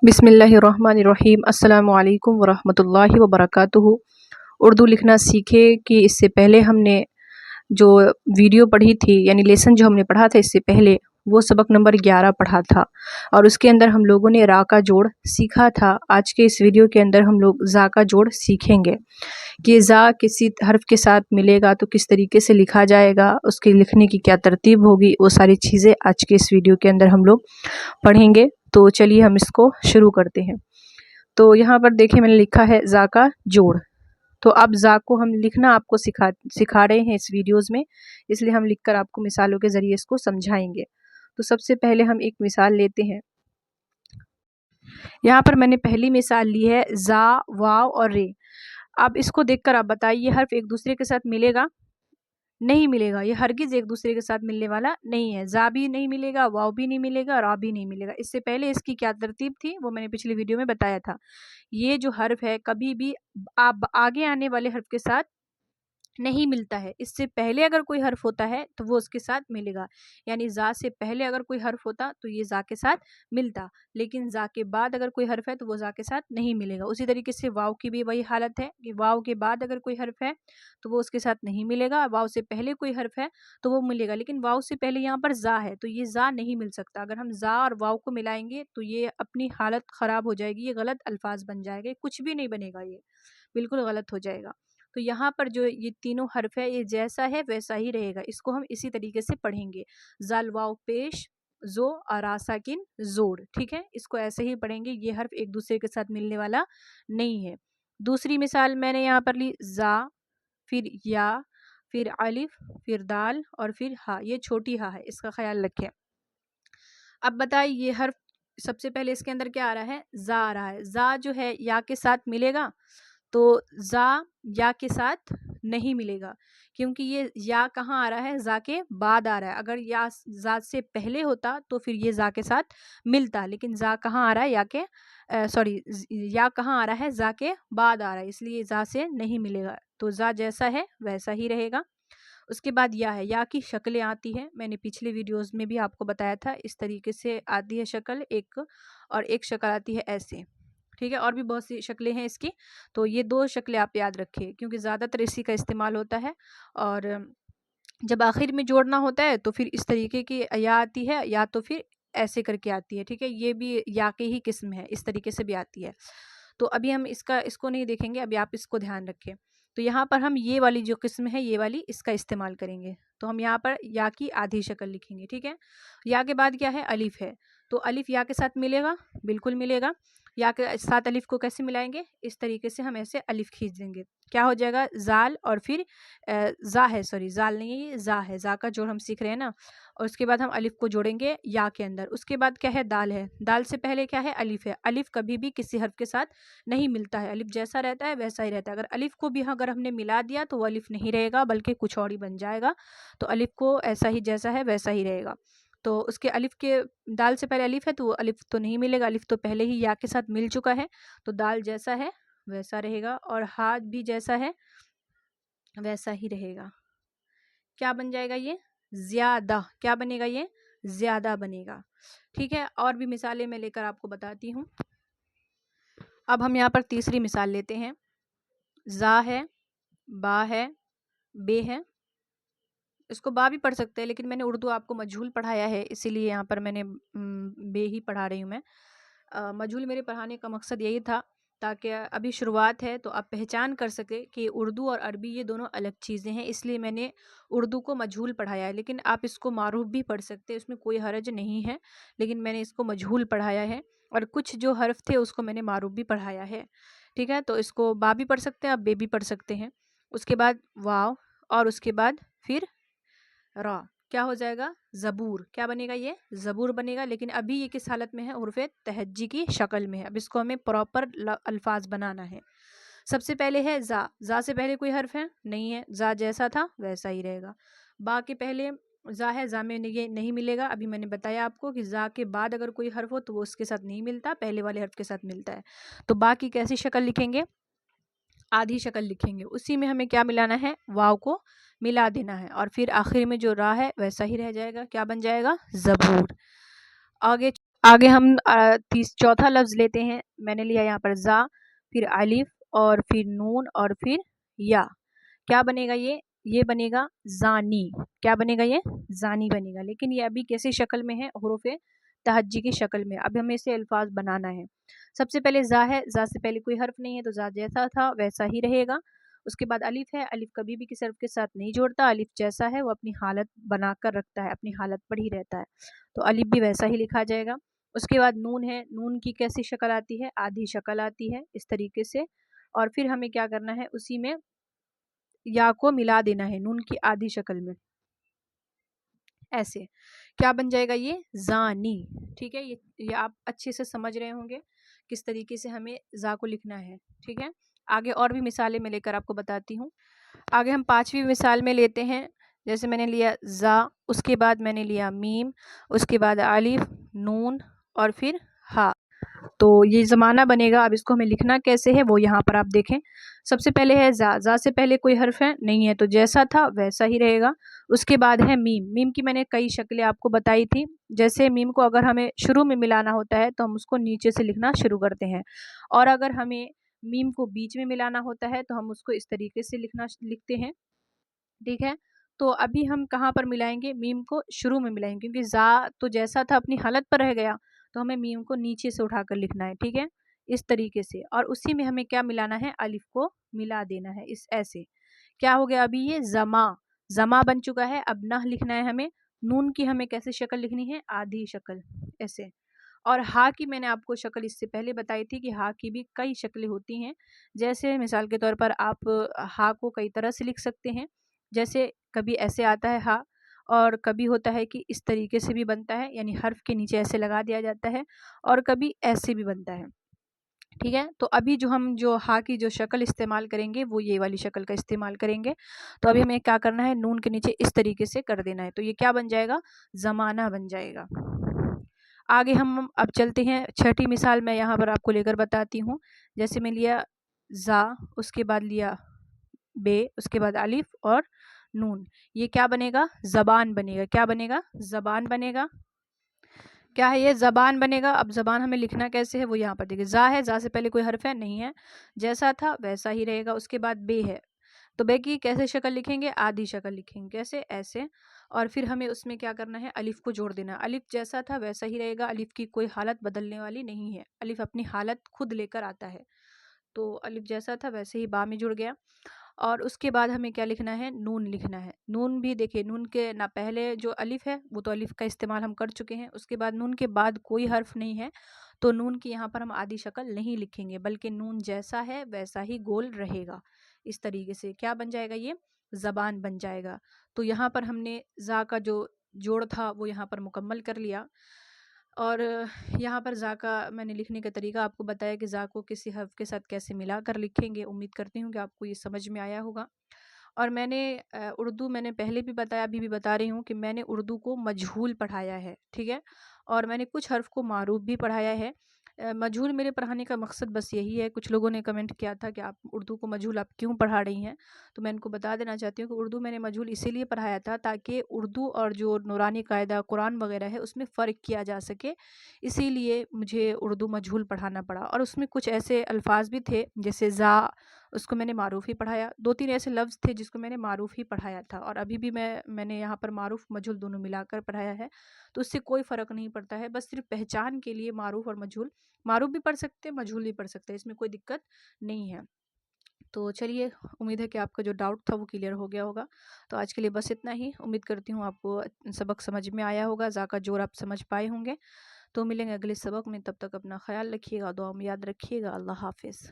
बिस्मिल्लाहिर्रहमानिर्रहीम। अस्सलामु अलैकुम वरहमतुल्लाहि वबरकातुहू। उर्दू लिखना सीखे कि इससे पहले हमने जो वीडियो पढ़ी थी, यानी लेसन जो हमने पढ़ा था इससे पहले, वो सबक नंबर 11 पढ़ा था और उसके अंदर हम लोगों ने रा का जोड़ सीखा था। आज के इस वीडियो के अंदर हम लोग ज़ा का जोड़ सीखेंगे कि ज़ा किसी हर्फ के साथ मिलेगा तो किस तरीके से लिखा जाएगा, उसके लिखने की क्या तरतीब होगी, वो सारी चीज़ें आज के इस वीडियो के अंदर हम लोग पढ़ेंगे। तो चलिए हम इसको शुरू करते हैं। तो यहाँ पर देखिए मैंने लिखा है ज़ा का जोड़। तो अब ज़ा को हम लिखना आपको सिखा रहे हैं इस वीडियोज़ में, इसलिए हम लिखकर आपको मिसालों के ज़रिए इसको समझाएंगे। तो सबसे पहले हम एक मिसाल लेते हैं। यहाँ पर मैंने पहली मिसाल ली है ज़ा, वाव और रे। अब इसको देखकर आप बताइए हर्फ एक दूसरे के साथ मिलेगा? नहीं मिलेगा। ये हरगिज़ एक दूसरे के साथ मिलने वाला नहीं है। ज़ा भी नहीं मिलेगा, वाव भी नहीं मिलेगा, रा भी नहीं मिलेगा। इससे पहले इसकी क्या तरतीब थी वो मैंने पिछली वीडियो में बताया था। ये जो हर्फ है कभी भी आप आगे आने वाले हर्फ के साथ नहीं मिलता है। इससे पहले अगर कोई हर्फ होता है तो वो उसके साथ मिलेगा, यानी ज़ा से पहले अगर कोई हर्फ होता तो ये ज़ा के साथ मिलता, लेकिन ज़ा के बाद अगर कोई हर्फ है तो वो ज़ा के साथ नहीं मिलेगा। उसी तरीके से वाव की भी वही हालत है कि वाव के बाद अगर कोई हर्फ है तो वो उसके साथ नहीं मिलेगा, वाव से पहले कोई हर्फ है तो वो मिलेगा, लेकिन वाव से पहले यहाँ पर ज़ा है तो ये ज़ा नहीं मिल सकता। अगर हम ज़ा और वाव को मिलाएंगे तो ये अपनी हालत ख़राब हो जाएगी, ये गलत अल्फाज बन जाएगा, कुछ भी नहीं बनेगा, ये बिल्कुल गलत हो जाएगा। तो यहाँ पर जो ये तीनों हर्फ है ये जैसा है वैसा ही रहेगा। इसको हम इसी तरीके से पढ़ेंगे, ज़ाल वाव पेश ज़ो अरा साकिन जोड़। ठीक है, इसको ऐसे ही पढ़ेंगे, ये हर्फ एक दूसरे के साथ मिलने वाला नहीं है। दूसरी मिसाल मैंने यहाँ पर ली ज़ा, फिर या, फिर अलिफ, फिर दाल और फिर हा। ये छोटी हा है, इसका ख्याल रखें। अब बताइए ये हर्फ सबसे पहले इसके अंदर क्या आ रहा है? ज़ा आ रहा है। ज़ा जो है या के साथ मिलेगा तो ज़ा या के साथ नहीं मिलेगा, क्योंकि ये या कहाँ आ रहा है? ज़ा के बाद आ रहा है। अगर या ज़ा से पहले होता तो फिर ये ज़ा के साथ मिलता, लेकिन ज़ा कहाँ आ रहा है? या के सॉरी या कहाँ आ रहा है? ज़ा के बाद आ रहा है, इसलिए ज़ा से नहीं मिलेगा। तो ज़ा जैसा है वैसा ही रहेगा। उसके बाद या है, या की शक्लें आती हैं, मैंने पिछले वीडियोज़ में भी आपको बताया था। इस तरीके से आती है शक्ल एक, और एक शक्ल आती है ऐसे। ठीक है, और भी बहुत सी शक्लें हैं इसकी। तो ये दो शक्लें आप याद रखिए, क्योंकि ज़्यादातर इसी का इस्तेमाल होता है। और जब आखिर में जोड़ना होता है तो फिर इस तरीके की या आती है, या तो फिर ऐसे करके आती है। ठीक है, ये भी या के ही किस्म है, इस तरीके से भी आती है। तो अभी हम इसको नहीं देखेंगे, अभी आप इसको ध्यान रखें। तो यहाँ पर हम ये वाली जो किस्म है, ये वाली, इसका इस्तेमाल करेंगे। तो हम यहाँ पर या की आधी शक्ल लिखेंगे। ठीक है, या के बाद क्या है? अलिफ है, तो अलिफ या के साथ मिलेगा, बिल्कुल मिलेगा। या के साथ अलिफ को कैसे मिलाएंगे? इस तरीके से हम ऐसे अलिफ खींच देंगे, क्या हो जाएगा? जाल, और फिर ज़ा है, सॉरी ज़ाल नहीं है, ये ज़ा है। ज़ा का जोड़ हम सीख रहे हैं ना। और उसके बाद हम अलिफ को जोड़ेंगे या के अंदर। उसके बाद क्या है? दाल है। दाल से पहले क्या है? अलिफ है। अलिफ कभी भी किसी हर्फ के साथ नहीं मिलता है, अलिफ जैसा रहता है वैसा ही रहता है। अगर अलिफ को भी अगर हमने मिला दिया तो वो अलिफ नहीं रहेगा, बल्कि कुछ और ही बन जाएगा। तो अलिफ को ऐसा ही जैसा है वैसा ही रहेगा। तो उसके अलिफ के, दाल से पहले अलिफ है तो वो अलिफ तो नहीं मिलेगा, अलिफ तो पहले ही या के साथ मिल चुका है। तो दाल जैसा है वैसा रहेगा, और हा भी जैसा है वैसा ही रहेगा। क्या बन जाएगा? ये ज्यादा। क्या बनेगा? ये ज्यादा बनेगा। ठीक है, और भी मिसालें मैं लेकर आपको बताती हूँ। अब हम यहाँ पर तीसरी मिसाल लेते हैं। जा है, बा है, बे है। इसको बा भी पढ़ सकते हैं, लेकिन मैंने उर्दू आपको मजहूल पढ़ाया है, इसीलिए यहाँ पर मैंने बे ही पढ़ा रही हूँ मैं। मजहूल मेरे पढ़ाने का मकसद यही था, ताकि अभी शुरुआत है तो आप पहचान कर सके कि उर्दू और अरबी ये दोनों अलग चीज़ें हैं, इसलिए मैंने उर्दू को मजहूल पढ़ाया है। लेकिन आप इसको मारूफ भी पढ़ सकते हैं, इसमें कोई हरज नहीं है, लेकिन मैंने इसको मजहूल पढ़ाया है। और कुछ जो हर्फ थे उसको मैंने मारूफ भी पढ़ाया है। ठीक है, तो इसको बा भी पढ़ सकते हैं, आप बे भी पढ़ सकते हैं। उसके बाद वाव, और उसके बाद फिर रा। क्या हो जाएगा? ज़बूर। क्या बनेगा? ये ज़बूर बनेगा। लेकिन अभी ये किस हालत में है? उर्फ़ तहज्जी की शक्ल में है। अब इसको हमें प्रॉपर अल्फाज बनाना है। सबसे पहले है ज़ा। ज़ा से पहले कोई हर्फ है? नहीं है, ज़ा जैसा था वैसा ही रहेगा। बा के पहले ज़ा है, ज़ा में ये नहीं मिलेगा। अभी मैंने बताया आपको कि ज़ा के बाद अगर कोई हर्फ हो तो वो उसके साथ नहीं मिलता, पहले वाले हर्फ के साथ मिलता है। तो बा की कैसी शक्ल लिखेंगे? आधी शक्ल लिखेंगे। उसी में हमें क्या मिलाना है? वाव को मिला देना है, और फिर आखिर में जो रा है वैसा ही रह जाएगा। क्या बन जाएगा? ज़बूर। आगे آگے ہم چوتھا لفظ لیتے ہیں. میں نے لیا یہاں پر زا، پھر الف اور پھر نون اور پھر یا. کیا بنے گا یہ بنے گا زانی. کیا بنے گا یہ زانی بنے گا. لیکن یہ ابھی کیسی شکل میں ہے؟ حروف تہجی کی شکل میں. اب ہمیں اسے الفاظ بنانا ہے. سب سے پہلے زا ہے. زا سے پہلے کوئی حرف نہیں ہے تو زا جیسا تھا ویسا ہی رہے گا. اس کے بعد الف ہے. الف کبھی بھی کسی حرف کے ساتھ نہیں جوڑتا. الف جیسا ہے وہ اپنی حالت بنا کر رکھتا ہے، اپنی حالت پر ہی رہتا ہے، تو الف بھی ویسا ہی لکھا جائے گا. اس کے بعد نون ہے. نون کی کیسی شکل آتی ہے؟ آدھی شکل آتی ہے اس طریقے سے. اور پھر ہمیں کیا کرنا ہے؟ اسی میں یا کو ملا دینا ہے نون کی آدھی شکل میں. ایسے کیا بن جائے گا؟ یہ زانی. ٹھیک ہے، یہ آپ اچھے سے سمجھ رہے ہوں گے کس طریقے سے ہمیں زا کو لکھنا ہے. ٹھیک ہے، آگے اور بھی مثالیں میں لے کر آپ کو بتاتی ہوں. آگے ہم 5ویں مثال میں لیتے ہیں. جیسے میں نے لیا زا، اس کے بعد میں نے لیا میم، اس کے بعد الف، نون اور پھر ہا. تو یہ زمانہ بنے گا. اب اس کو ہمیں لکھنا کیسے ہے وہ یہاں پر آپ دیکھیں. سب سے پہلے ہے زا. زا سے پہلے کوئی حرف ہے نہیں ہے تو جیسا تھا ویسا ہی رہے گا. اس کے بعد ہے میم. میم کی میں نے کئی شکلیں آپ کو بتائی تھی. جیسے میم کو اگر ہمیں شروع میں ملانا ہوتا ہے تو ہم اس کو نیچے سے لکھنا شروع کرتے ہیں، اور اگر ہمیں میم کو بیچ میں ملانا ہوتا ہے تو ہم اس کو اس طریقے سے لکھتے ہیں. ٹھیک ہے، تو ابھی ہم کہاں پر ملائیں گے؟ میم کو شروع میں ملائیں گے، کیونکہ زا تو جیسا تھا اپنی حالت پر رہ گیا، تو ہمیں میم کو نیچے سے اٹھا کر لکھنا ہے. ٹھیک ہے، اس طریقے سے. اور اسی میں ہمیں کیا ملانا ہے؟ الف کو ملا دینا ہے. ایسے کیا ہو گیا؟ ابھی یہ زما بن چکا ہے. اب نہ لکھنا ہے ہمیں. نون کی ہمیں کیسے شکل لکھنی ہے؟ آدھی شکل ایسے. اور ہا کی میں نے آپ کو شکل اس سے پہلے بتائی تھی کہ ہا کی بھی کئی شکلیں ہوتی ہیں. جیسے مثال کے طور پر آپ ہا کو کئی طرح سے لکھ سکتے ہیں. جیسے کبھی ایسے آتا ہے ہا، اور کبھی ہوتا ہے کہ اس طریقے سے بھی بنتا ہے، یعنی حرف کے نیچے ایسے لگا دیا جاتا ہے، اور کبھی ایسے بھی بنتا ہے. ٹھیک ہے، تو ابھی ہم ہا کی جو شکل استعمال کریں گے وہ یہ والی شکل کا استعمال کریں گے. تو ابھی ہمیں کیا کرنا ہے؟ نون کے نیچے اس طریقے سے کر دینا ہے. تو یہ کیا بن جائے گا؟ زمانہ بن جائے گا. آگے ہم اب چلتے ہیں. 6ٹھی مثال میں یہاں پر آپ کو لے کر بتاتی ہوں. جیسے میں لیا زا، اس کے بعد لیا بے، اس کے بعد الف اور نون. یہ کیا بنے گا؟ زبان بنے گا. کیا بنے گا؟ زبان بنے گا. کیا ہے یہ؟ زبان بنے گا. اب زبان ہمیں لکھنا کیسے ہے وہ یہاں پر دیکھیں. زا ہے. زا سے پہلے کوئی حرف ہے نہیں ہے، جیسا تھا ویسا ہی رہے گا. اس کے بعد بے ہے، تو بے کی کیسے شکل لکھیں گے؟ آدھی شکل لکھیں گے. کیسے؟ ایسے. اور پھر ہمیں اس میں کیا کرنا ہے؟ الف کو جوڑ دینا. الف جیسا تھا ویسا ہی رہے گا. الف کی کوئی حالت بدلنے والی نہیں ہے. الف اپنی حالت خود لے کر آتا ہے. تو الف جیسا تھا ویسے ہی با میں جڑ گیا. اور اس کے بعد ہمیں کیا لکھنا ہے؟ نون لکھنا ہے. نون بھی دیکھیں، نون کے نہ پہلے جو الف ہے وہ تو الف کا استعمال ہم کر چکے ہیں. اس کے بعد نون کے بعد کوئی حرف نہیں ہے، تو نون کی یہاں پر ہم آدھی شکل نہیں لکھیں گے، بلکہ نون جیسا ہے ویسا ہی گول رہے گا. اس طریقے سے کیا بن جائے گا؟ یہ زبان بن جائے گا. تو یہاں پر ہم نے زا کا جو جوڑ تھا وہ یہاں پر مکمل کر لیا. اور یہاں پر زا کا میں نے لکھنے کا طریقہ آپ کو بتایا کہ زا کو کسی حرف کے ساتھ کیسے ملا کر لکھیں گے. امید کرتی ہوں کہ آپ کو یہ سمجھ میں آیا ہوگا. اور میں نے اردو میں نے پہلے بھی بتایا، ابھی بھی بتا رہی ہوں کہ میں نے اردو کو مجہول پڑھایا ہے. ٹھیک ہے، اور میں نے کچھ حرف کو معروف بھی پڑھایا ہے. مجہول میرے پڑھانے کا مقصد بس یہی ہے. کچھ لوگوں نے کمنٹ کیا تھا کہ آپ اردو کو مجہول آپ کیوں پڑھا رہی ہیں، تو میں ان کو بتا دینا چاہتی ہوں کہ اردو میں نے مجہول اسی لیے پڑھایا تھا تاکہ اردو اور جو نورانی قاعدہ قرآن وغیرہ ہے اس میں فرق کیا جا سکے. اسی لیے مجھے اردو مجہول پڑھانا پڑا. اور اس میں کچھ ایسے الفاظ بھی تھے جیسے زا، اس کو میں نے معروف ہی پڑھایا. 2-3 ایسے لفظ تھے جس کو میں نے معروف ہی پڑھایا تھا. اور ابھی بھی میں نے یہاں پر معروف مجہول دونوں ملا کر پڑھایا ہے. تو اس سے کوئی فرق نہیں پڑتا ہے، بس صرف پہچان کے لیے معروف اور مجہول. معروف بھی پڑھ سکتے، مجہول بھی پڑھ سکتے، اس میں کوئی دقت نہیں ہے. تو چلیے، امید ہے کہ آپ کا جو ڈاؤٹ تھا وہ کلیئر ہو گیا ہوگا. تو آج کے لیے بس اتنا ہی. امید کرتی ہوں آپ کو سبق سمجھ میں آیا ہوگا، زا کا جوڑ آپ سمجھ پائے ہوں گے. تو ملیں گے اگلے سبق میں. تب تک اپنا خیال رکھیے گا، دعا میں یاد رکھیے گا. اللہ حافظ.